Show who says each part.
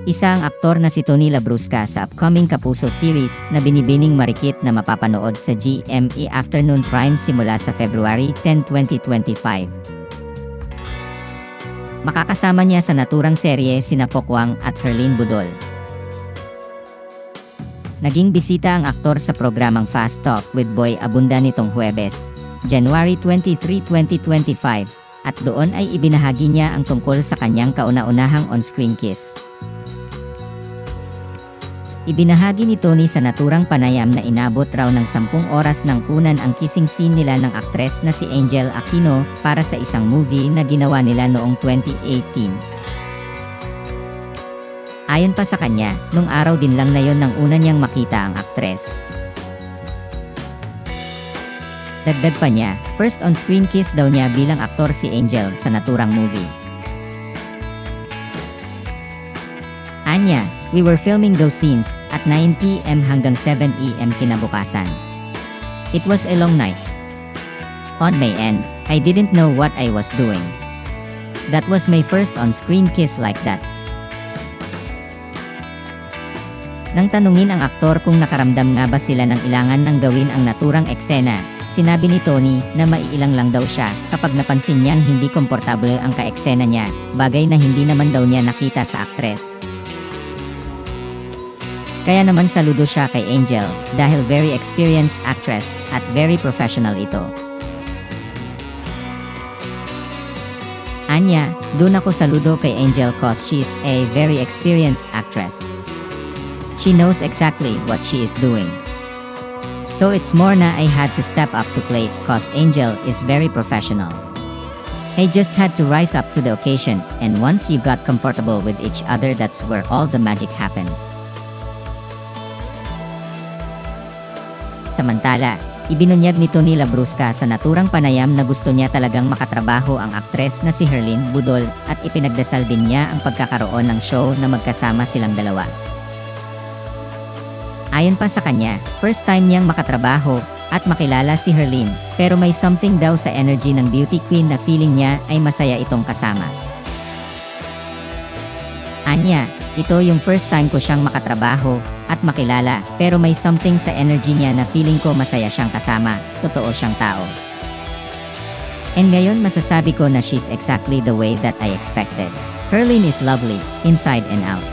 Speaker 1: Isa ang aktor na si Tony Labrusca sa upcoming Kapuso series na binibining marikit na mapapanood sa GMA Afternoon Prime simula sa February 10, 2025. Makakasama niya sa naturang serye sina Pokwang at Herlene Budol. Naging bisita ang aktor sa programang Fast Talk with Boy Abunda nitong Huwebes, January 23, 2025, at doon ay ibinahagi niya ang tungkol sa kanyang kauna-unahang on-screen kiss. Ibinahagi ni Tony sa naturang panayam na inabot raw ng 10 oras ng punan ang kissing scene nila ng aktres na si Angel Aquino para sa isang movie na ginawa nila noong 2018. Ayon pa sa kanya, nung araw din lang na yon nang una niyang makita ang aktres. Dagdag pa niya, first on-screen kiss daw niya bilang aktor si Angel sa naturang movie. Anya, we were filming those scenes at 9 p.m. hanggang 7 a.m. kinabukasan. It was a long night. On my end, I didn't know what I was doing. That was my first on-screen kiss like that. Nang tanungin ang aktor kung nakaramdam nga ba sila ng ilangan ng gawin ang naturang eksena, sinabi ni Tony na maiilang lang daw siya kapag napansin niyang hindi komportable ang kaeksena niya, bagay na hindi naman daw niya nakita sa aktres. Kaya naman saludo siya kay Angel dahil very experienced actress at very professional ito. Anya, dun ako saludo kay Angel cause she's a very experienced actress. She knows exactly what she is doing. So it's more na I had to step up to plate cause Angel is very professional. I just had to rise up to the occasion, and once you got comfortable with each other, that's where all the magic happens. Samantala, ibinunyag ni Tony Labrusca sa naturang panayam na gusto niya talagang makatrabaho ang aktres na si Herlene Budol at ipinagdasal din niya ang pagkakaroon ng show na magkasama silang dalawa. Ayon pa sa kanya, first time niyang makatrabaho at makilala si Herlene, pero may something daw sa energy ng beauty queen na feeling niya ay masaya itong kasama. Anya, ito yung first time ko siyang makatrabaho at makilala, pero may something sa energy niya na feeling ko masaya siyang kasama, totoo siyang tao. And ngayon masasabi ko na she's exactly the way that I expected. Herlene is lovely, inside and out.